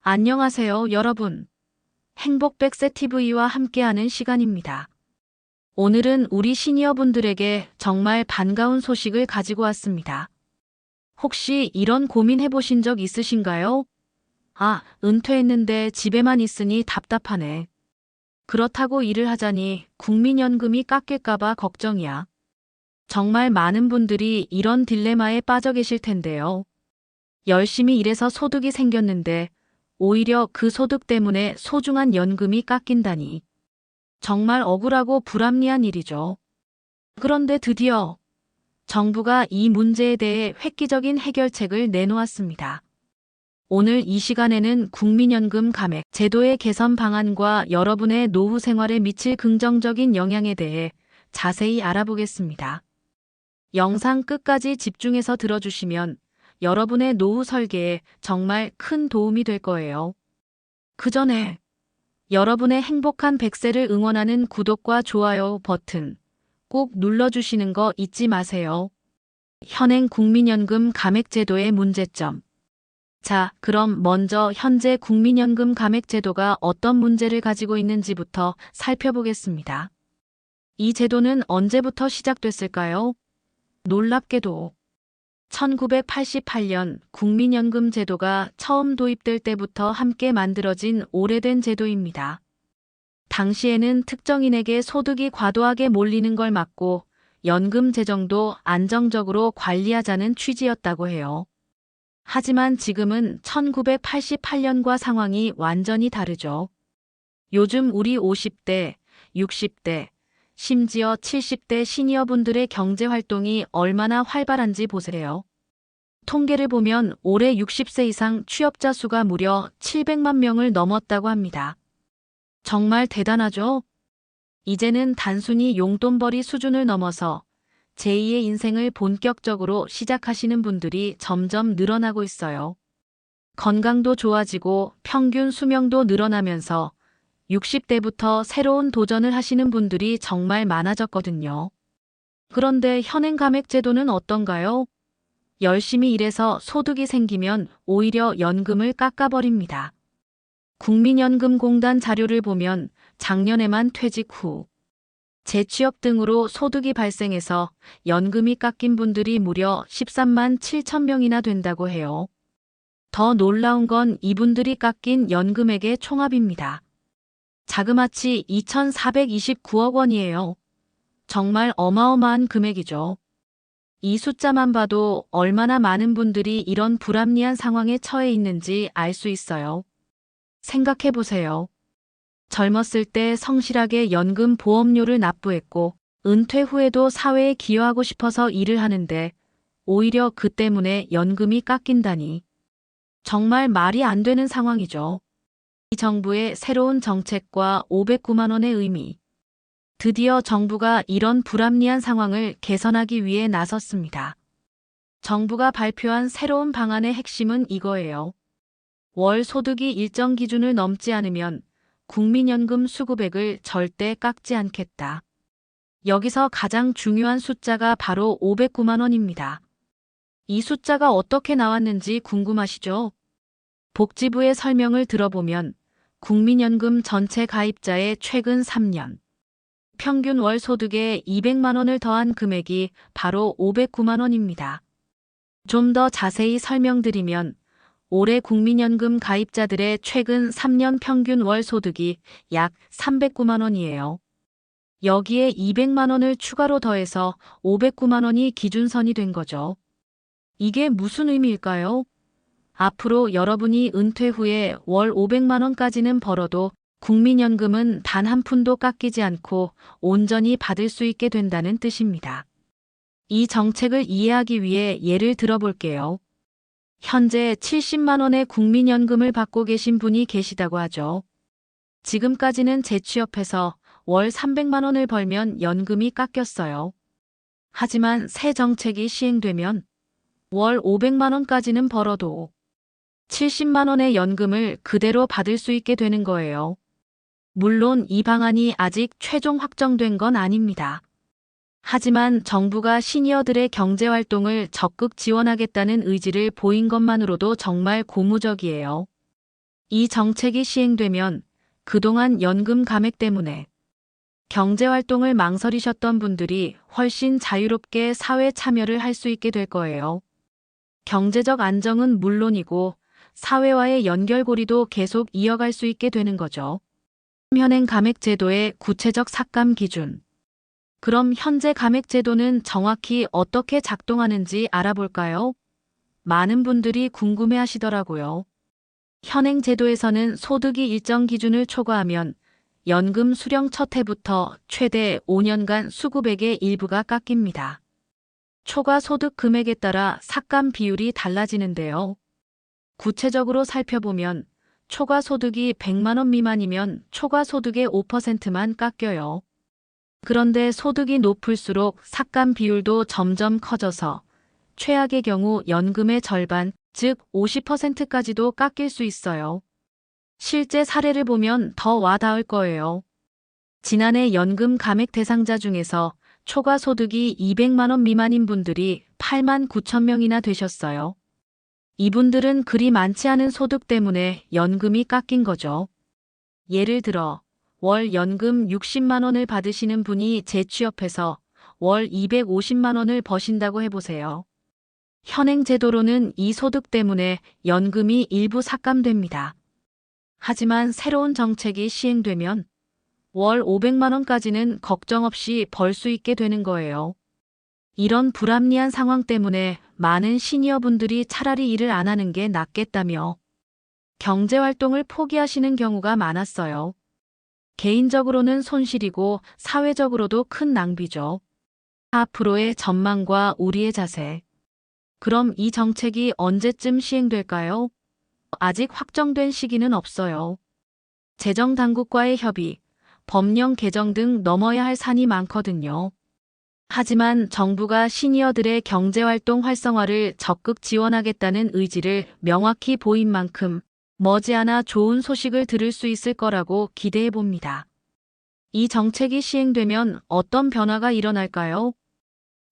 안녕하세요, 여러분. 행복백세 TV와 함께하는 시간입니다. 오늘은 우리 시니어분들에게 정말 반가운 소식을 가지고 왔습니다. 혹시 이런 고민 해보신 적 있으신가요? 아, 은퇴했는데 집에만 있으니 답답하네. 그렇다고 일을 하자니 국민연금이 깎일까봐 걱정이야. 정말 많은 분들이 이런 딜레마에 빠져 계실 텐데요. 열심히 일해서 소득이 생겼는데 오히려 그 소득 때문에 소중한 연금이 깎인다니. 정말 억울하고 불합리한 일이죠. 그런데 드디어 정부가 이 문제에 대해 획기적인 해결책을 내놓았습니다. 오늘 이 시간에는 국민연금 감액 제도의 개선 방안과 여러분의 노후 생활에 미칠 긍정적인 영향에 대해 자세히 알아보겠습니다. 영상 끝까지 집중해서 들어주시면 여러분의 노후 설계에 정말 큰 도움이 될 거예요. 그 전에 여러분의 행복한 100세를 응원하는 구독과 좋아요 버튼 꼭 눌러주시는 거 잊지 마세요. 현행 국민연금 감액제도의 문제점. 자, 그럼 먼저 현재 국민연금 감액제도가 어떤 문제를 가지고 있는지부터 살펴보겠습니다. 이 제도는 언제부터 시작됐을까요? 놀랍게도 1988년 국민연금 제도가 처음 도입될 때부터 함께 만들어진 오래된 제도입니다. 당시에는 특정인에게 소득이 과도하게 몰리는 걸 막고 연금 재정도 안정적으로 관리하자는 취지였다고 해요. 하지만 지금은 1988년과 상황이 완전히 다르죠. 요즘 우리 50대, 60대, 심지어 70대 시니어분들의 경제활동이 얼마나 활발한지 보세요. 통계를 보면 올해 60세 이상 취업자 수가 무려 700만 명을 넘었다고 합니다. 정말 대단하죠? 이제는 단순히 용돈벌이 수준을 넘어서 제2의 인생을 본격적으로 시작하시는 분들이 점점 늘어나고 있어요. 건강도 좋아지고 평균 수명도 늘어나면서 60대부터 새로운 도전을 하시는 분들이 정말 많아졌거든요. 그런데 현행 감액제도는 어떤가요? 열심히 일해서 소득이 생기면 오히려 연금을 깎아버립니다. 국민연금공단 자료를 보면 작년에만 퇴직 후 재취업 등으로 소득이 발생해서 연금이 깎인 분들이 무려 13만 7천 명이나 된다고 해요. 더 놀라운 건 이분들이 깎인 연금액의 총합입니다. 자그마치 2,429억 원이에요. 정말 어마어마한 금액이죠. 이 숫자만 봐도 얼마나 많은 분들이 이런 불합리한 상황에 처해 있는지 알 수 있어요. 생각해 보세요. 젊었을 때 성실하게 연금 보험료를 납부했고 은퇴 후에도 사회에 기여하고 싶어서 일을 하는데 오히려 그 때문에 연금이 깎인다니. 정말 말이 안 되는 상황이죠. 이 정부의 새로운 정책과 509만 원의 의미. 드디어 정부가 이런 불합리한 상황을 개선하기 위해 나섰습니다. 정부가 발표한 새로운 방안의 핵심은 이거예요. 월 소득이 일정 기준을 넘지 않으면 국민연금 수급액을 절대 깎지 않겠다. 여기서 가장 중요한 숫자가 바로 509만 원입니다. 이 숫자가 어떻게 나왔는지 궁금하시죠? 복지부의 설명을 들어보면 국민연금 전체 가입자의 최근 3년 평균 월 소득에 200만 원을 더한 금액이 바로 509만 원입니다. 좀 더 자세히 설명드리면 올해 국민연금 가입자들의 최근 3년 평균 월 소득이 약 309만 원이에요. 여기에 200만 원을 추가로 더해서 509만 원이 기준선이 된 거죠. 이게 무슨 의미일까요? 앞으로 여러분이 은퇴 후에 월 500만 원까지는 벌어도 국민연금은 단 한 푼도 깎이지 않고 온전히 받을 수 있게 된다는 뜻입니다. 이 정책을 이해하기 위해 예를 들어볼게요. 현재 70만 원의 국민연금을 받고 계신 분이 계시다고 하죠. 지금까지는 재취업해서 월 300만 원을 벌면 연금이 깎였어요. 하지만 새 정책이 시행되면 월 500만 원까지는 벌어도 70만 원의 연금을 그대로 받을 수 있게 되는 거예요. 물론 이 방안이 아직 최종 확정된 건 아닙니다. 하지만 정부가 시니어들의 경제활동을 적극 지원하겠다는 의지를 보인 것만으로도 정말 고무적이에요. 이 정책이 시행되면 그동안 연금 감액 때문에 경제활동을 망설이셨던 분들이 훨씬 자유롭게 사회 참여를 할 수 있게 될 거예요. 경제적 안정은 물론이고 사회와의 연결고리도 계속 이어갈 수 있게 되는 거죠. 현행 감액제도의 구체적 삭감 기준. 그럼 현재 감액제도는 정확히 어떻게 작동하는지 알아볼까요? 많은 분들이 궁금해 하시더라고요. 현행 제도에서는 소득이 일정 기준을 초과하면 연금 수령 첫 해부터 최대 5년간 수급액의 일부가 깎입니다. 초과 소득 금액에 따라 삭감 비율이 달라지는데요. 구체적으로 살펴보면 초과 소득이 100만 원 미만이면 초과 소득의 5%만 깎여요. 그런데 소득이 높을수록 삭감 비율도 점점 커져서 최악의 경우 연금의 절반, 즉 50%까지도 깎일 수 있어요. 실제 사례를 보면 더 와닿을 거예요. 지난해 연금 감액 대상자 중에서 초과 소득이 200만 원 미만인 분들이 8만 9천 명이나 되셨어요. 이분들은 그리 많지 않은 소득 때문에 연금이 깎인 거죠. 예를 들어 월 연금 60만 원을 받으시는 분이 재취업해서 월 250만 원을 버신다고 해보세요. 현행 제도로는 이 소득 때문에 연금이 일부 삭감됩니다. 하지만 새로운 정책이 시행되면 월 500만 원까지는 걱정 없이 벌 수 있게 되는 거예요. 이런 불합리한 상황 때문에 많은 시니어분들이 차라리 일을 안 하는 게 낫겠다며 경제활동을 포기하시는 경우가 많았어요. 개인적으로는 손실이고 사회적으로도 큰 낭비죠. 앞으로의 전망과 우리의 자세. 그럼 이 정책이 언제쯤 시행될까요? 아직 확정된 시기는 없어요. 재정당국과의 협의, 법령 개정 등 넘어야 할 산이 많거든요. 하지만 정부가 시니어들의 경제활동 활성화를 적극 지원하겠다는 의지를 명확히 보인 만큼 머지않아 좋은 소식을 들을 수 있을 거라고 기대해 봅니다. 이 정책이 시행되면 어떤 변화가 일어날까요?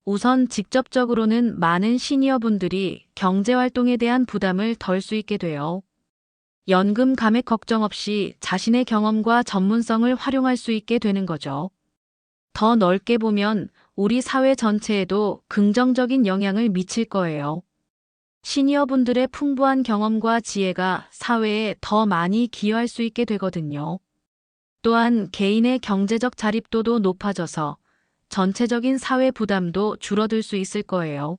우선 직접적으로는 많은 시니어분들이 경제활동에 대한 부담을 덜 수 있게 돼요. 연금 감액 걱정 없이 자신의 경험과 전문성을 활용할 수 있게 되는 거죠. 더 넓게 보면 우리 사회 전체에도 긍정적인 영향을 미칠 거예요. 시니어분들의 풍부한 경험과 지혜가 사회에 더 많이 기여할 수 있게 되거든요. 또한 개인의 경제적 자립도도 높아져서 전체적인 사회 부담도 줄어들 수 있을 거예요.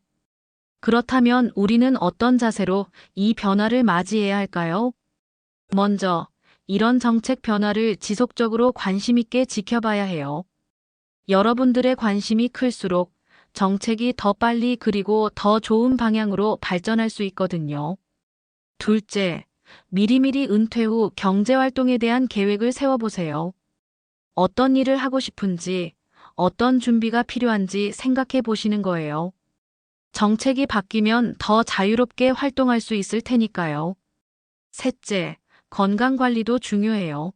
그렇다면 우리는 어떤 자세로 이 변화를 맞이해야 할까요? 먼저, 이런 정책 변화를 지속적으로 관심 있게 지켜봐야 해요. 여러분들의 관심이 클수록 정책이 더 빨리 그리고 더 좋은 방향으로 발전할 수 있거든요. 둘째, 미리미리 은퇴 후 경제활동에 대한 계획을 세워보세요. 어떤 일을 하고 싶은지, 어떤 준비가 필요한지 생각해 보시는 거예요. 정책이 바뀌면 더 자유롭게 활동할 수 있을 테니까요. 셋째, 건강관리도 중요해요.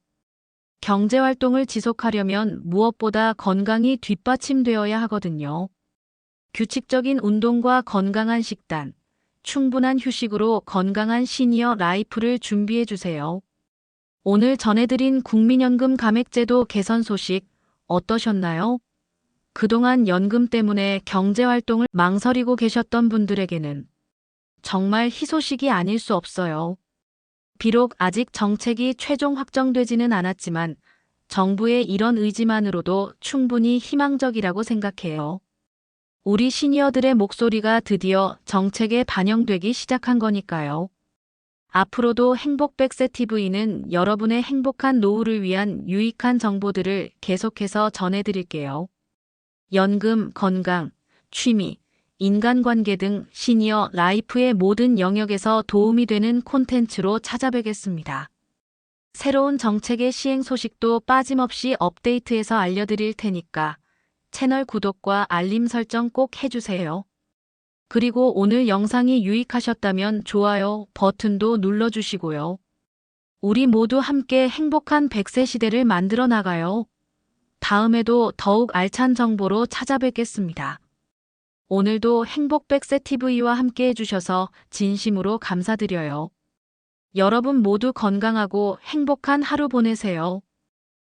경제활동을 지속하려면 무엇보다 건강이 뒷받침되어야 하거든요. 규칙적인 운동과 건강한 식단, 충분한 휴식으로 건강한 시니어 라이프를 준비해 주세요. 오늘 전해드린 국민연금 감액제도 개선 소식 어떠셨나요? 그동안 연금 때문에 경제활동을 망설이고 계셨던 분들에게는 정말 희소식이 아닐 수 없어요. 비록 아직 정책이 최종 확정되지는 않았지만 정부의 이런 의지만으로도 충분히 희망적이라고 생각해요. 우리 시니어들의 목소리가 드디어 정책에 반영되기 시작한 거니까요. 앞으로도 행복백세TV는 여러분의 행복한 노후를 위한 유익한 정보들을 계속해서 전해드릴게요. 연금, 건강, 취미, 인간관계 등 시니어 라이프의 모든 영역에서 도움이 되는 콘텐츠로 찾아뵙겠습니다. 새로운 정책의 시행 소식도 빠짐없이 업데이트해서 알려드릴 테니까 채널 구독과 알림 설정 꼭 해주세요. 그리고 오늘 영상이 유익하셨다면 좋아요 버튼도 눌러주시고요. 우리 모두 함께 행복한 100세 시대를 만들어 나가요. 다음에도 더욱 알찬 정보로 찾아뵙겠습니다. 오늘도 행복 100세 TV와 함께 해주셔서 진심으로 감사드려요. 여러분 모두 건강하고 행복한 하루 보내세요.